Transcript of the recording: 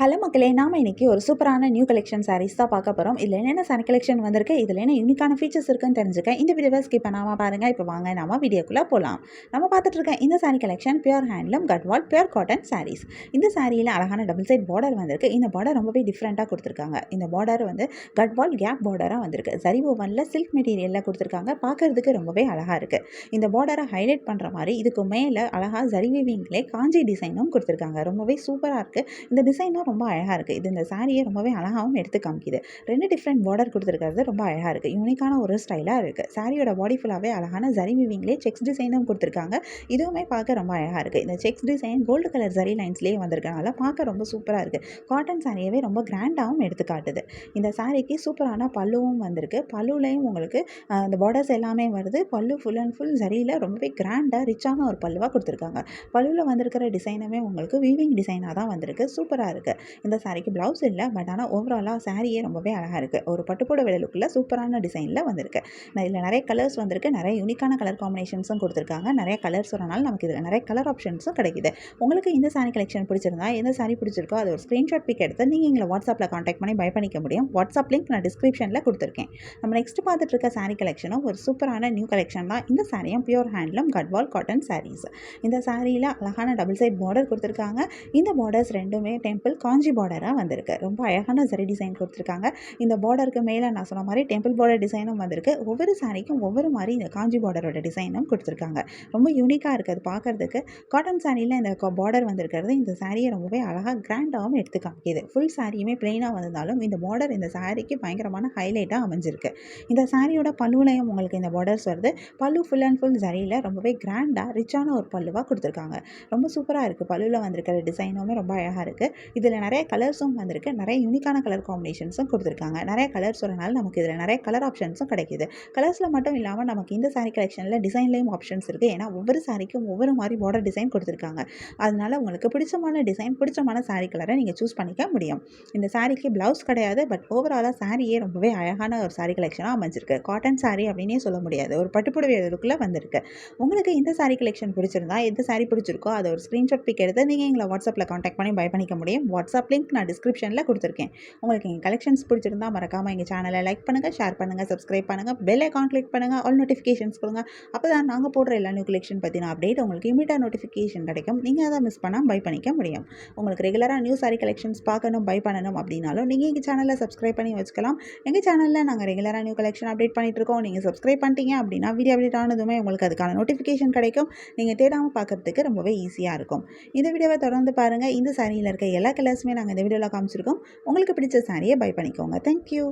Hello மக்களே, நாம இன்னைக்கு ஒரு சூப்பரான நியூ கலெக்ஷன் சாரீஸ் தான் பார்க்க போகிறோம். இதில் என்னென்ன சாரீ கலெக்ஷன் வந்திருக்கு, இதில் என்ன யூனிக்கான ஃபீச்சர்ஸ் இருக்குன்னு தெரிஞ்சுக்க இந்த வீடியோவை ஸ்கிப் பண்ணாமல் பாருங்கள். இப்போ வாங்க நாம வீடியோக்குள்ளே போகலாம். நம்ம பார்த்துட்டு இருக்க இந்த sari collection pure handloom Gadwal pure cotton saris. இந்த சாரியில் அழகான டபுள் சைட் பார்டர் வந்திருக்கு. இந்த பார்டர் ரொம்பவே டிஃப்ரெண்ட்டாக கொடுத்துருக்காங்க. இந்த பார்டர் வந்து கட்வால் கேப் பார்டராக வந்திருக்கு. சரி ஓவனில் சில்க் மெட்டீரியலில் கொடுத்துருக்காங்க. பார்க்கறதுக்கு ரொம்பவே அழகாக இருக்குது. இந்த பார்டரை ஹைலைட் பண்ணுற மாதிரி இதுக்கு மேலே அழகாக ஜரி வீவிங்லே காஞ்சி டிசைனும் கொடுத்துருக்காங்க. ரொம்பவே சூப்பராக இருக்குது. இந்த டிசைனும் ரொம்ப அழகாக இருக்குது. இது இந்த சாரியை ரொம்பவே அழகாகவும் எடுத்து காமிக்குது. 2 டிஃப்ரெண்ட் பார்டர் கொடுத்துருக்கிறது ரொம்ப அழகாக இருக்குது. யூனிக்கான ஒரு ஸ்டைலாக இருக்குது. சாரியோட பாடி ஃபுல்லாகவே அழகான ஜரி வீவிங்லேயே செக்ஸ் டிசைனும் கொடுத்துருக்காங்க. இதுவுமே பார்க்க ரொம்ப அழகாக இருக்குது. இந்த checks design gold colour zari லைன்ஸ்லேயே வந்திருக்கனால பார்க்க ரொம்ப சூப்பராக இருக்குது. காட்டன் சாரியவே ரொம்ப கிராண்டாகவும் எடுத்து காட்டுது. இந்த சாரிக்கு சூப்பரான பல்லுவும் வந்திருக்கு. பல்லுலையும் உங்களுக்கு இந்த பார்டர்ஸ் எல்லாமே வருது. பல்லு ஃபுல் அண்ட் ஃபுல் ஜரியில் ரொம்பவே கிராண்டாக ரிச்சான ஒரு பல்லுவாக கொடுத்துருக்காங்க. பல்லுவில் வந்திருக்கிற டிசைனுமே உங்களுக்கு வீவிங் டிசைனாக தான் வந்திருக்கு. சூப்பராக இருக்குது. இந்த சாரிக்கு ப்ளவுஸ் இல்லை, பட் ஆனால் ஓவராலாக சாரியே ரொம்பவே அழகாக இருக்குது. ஒரு பட்டுப்புடவை லுக்கில் சூப்பரான டிசைனில் வந்திருக்கு. இதில் நிறைய கலர்ஸ் வந்திருக்கு. நிறைய யூனிக்கான கலர் காம்பினேஷன்ஸும் கொடுத்துருக்காங்க. நிறைய கலர்ஸ் வரனால நமக்கு இதில் நிறைய கலர் ஆப்ஷன்ஸும் கிடைக்குது. உங்களுக்கு இந்த சாரி கலெக்ஷன் பிடிச்சிருந்தா, எந்த சாரி பிடிச்சிருக்கோ அது ஒரு ஸ்க்ரீன்ஷாட் பிக் எடுத்து நீங்கள் எங்களை வாட்ஸ்அப்பில் காண்டாக்ட் பண்ணி பை பண்ணிக்க முடியும். வாட்ஸ்அப் லிங்க் நான் டிஸ்கிரிப்ஷனில் கொடுத்துருக்கேன். நம்ம நெக்ஸ்ட் பார்த்துட்டு இருக்க சாரி கலெக்ஷனும் ஒரு சூப்பரான நியூ கலெக்ஷன் தான். இந்த சாரியும் pure handloom Gadwal cotton saris. இந்த சாரியில் அழகான டபுள் சைட் பார்டர் கொடுத்துருக்காங்க. இந்த பார்டர்ஸ் ரெண்டுமே டெம்பிள் காஞ்சி பார்டராக வந்திருக்கு. ரொம்ப அழகான ஜரி டிசைன் கொடுத்துருக்காங்க. இந்த பார்டருக்கு மேலே நான் சொன்ன மாதிரி டெம்பிள் பார்டர் டிசைனும் வந்திருக்கு. ஒவ்வொரு சாரிக்கும் ஒவ்வொரு மாதிரி இந்த காஞ்சி பார்டரோட டிசைனும் கொடுத்துருக்காங்க. ரொம்ப யூனிக்காக இருக்குது பார்க்குறதுக்கு. காட்டன் சாரியில் இந்த பார்டர் வந்திருக்கிறது இந்த சாரியை ரொம்பவே அழகாக கிராண்டாகவும் எடுத்து காமிக்குது. ஃபுல் சாரியுமே பிளெயினாக வந்திருந்தாலும் இந்த பார்டர் இந்த சாரிக்கு பயங்கரமான ஹைலைட்டாக அமைஞ்சிருக்கு. இந்த சாரியோட பல்லுலையும் உங்களுக்கு இந்த பார்டர்ஸ் வருது. பல்லு ஃபுல் அண்ட் ஃபுல் ஜரியில் ரொம்பவே கிராண்டாக ரிச்சான ஒரு பல்லுவாக கொடுத்துருக்காங்க. ரொம்ப சூப்பராக இருக்குது. பல்லுவில் வந்திருக்கிற டிசைனுமே ரொம்ப அழகாக இருக்குது. இதில் நிறைய கலர்ஸும் வந்திருக்கு. நிறைய யூனிக்கான கலர் காம்பினேஷன்ஸும் கொடுத்துருக்காங்க. நிறைய கலர்ஸ் வரனால நமக்கு இதில் நிறைய கலர் ஆப்ஷன்ஸும் கிடைக்குது. கலர்ஸில் மட்டும் இல்லாமல் நமக்கு இந்த சாரி கலெக்ஷனில் டிசைன்லேயும் ஆப்ஷன்ஸ் இருக்குது. ஏன்னா ஒவ்வொரு சாரிக்கும் ஒவ்வொரு மாதிரி பார்டர் டிசைன் கொடுத்துருக்காங்க. அதனால உங்களுக்கு பிடிச்சமான டிசைன், பிடிச்சமான சாரி கலரை நீங்கள் சூஸ் பண்ணிக்க முடியும். இந்த சாரிக்கு ப்ளவுஸ் கிடையாது, பட் ஓவராலாக சாரியே ரொம்பவே அழகான ஒரு சாரி கலெக்ஷனாக அமைஞ்சிருக்கு. காட்டன் சாரி அப்படின்னே சொல்ல முடியாது. ஒரு பட்டுப்புடவை லுக்கில் வந்திருக்கு. உங்களுக்கு இந்த சாரி கலெக்ஷன் பிடிச்சிருந்தா, எந்த சாரி பிடிச்சிருக்கோ அதை ஒரு ஸ்க்ரீன்ஷாட் பிக் எடுத்து நீங்கள் எங்களை வாட்ஸ்அப்பில் காண்டாக்ட் பண்ணி பை பண்ணிக்க முடியும். வாட்ஸ்அப் லிங்க் நான் டிஸ்கிரிப்ஷனில் கொடுத்துருக்கேன். உங்களுக்கு எங்கள் கலெக்ஷன்ஸ் பிடிச்சிருந்தா மறக்காமல் எங்கள் சேனலை லைக் பண்ணுங்கள், ஷேர் பண்ணுங்கள், சப்ஸ்கிரைப் பண்ணுங்கள், பெல் ஐகான் கிளிக் பண்ணுங்கள், ஆல் நோட்டிஃபிகேஷன்ஸ் கொடுங்க. அப்போ தான் நாங்கள் போடுற எல்லா நியூ கலெக்ஷன் பற்றின அப்டேட் உங்களுக்கு இமீடியட்டாக நோட்டிஃபிகேஷன் கிடைக்கும். நீங்கள் அதை மிஸ் பண்ணாமல் பை பண்ணிக்க முடியும். உங்களுக்கு ரெகுலராக நியூ சாரி கலெக்ஷன்ஸ் பார்க்கணும், பை பண்ணணும் அப்படின்னாலும் நீங்கள் எங்கள் சேனலில் சப்ஸ்கிரைப் பண்ணி வச்சுக்கலாம். எங்கள் சேனலில் நாங்கள் ரெகுலராக நியூ கலெக்ஷன் அப்டேட் பண்ணிட்டு இருக்கோம். நீங்கள் சப்ஸ்கிரைப் பண்ணிட்டீங்க அப்படின்னா வீடியோ அப்டேட் ஆனதுமே உங்களுக்கு அதுக்கான நோட்டிஃபிகேஷன் கிடைக்கும். நீங்கள் தேடாமல் பார்க்குறதுக்கு ரொம்பவே ஈஸியாக இருக்கும். இந்த வீடியோவை தொடர்ந்து பாருங்கள். இந்த சாரியில் இருக்க எல்லா கலர்ஸுமே நாங்கள் இந்த வீடியோவில் காமிச்சிருக்கோம். உங்களுக்கு பிடிச்ச சாரியை பை பண்ணிக்கோங்க. தேங்க்யூ.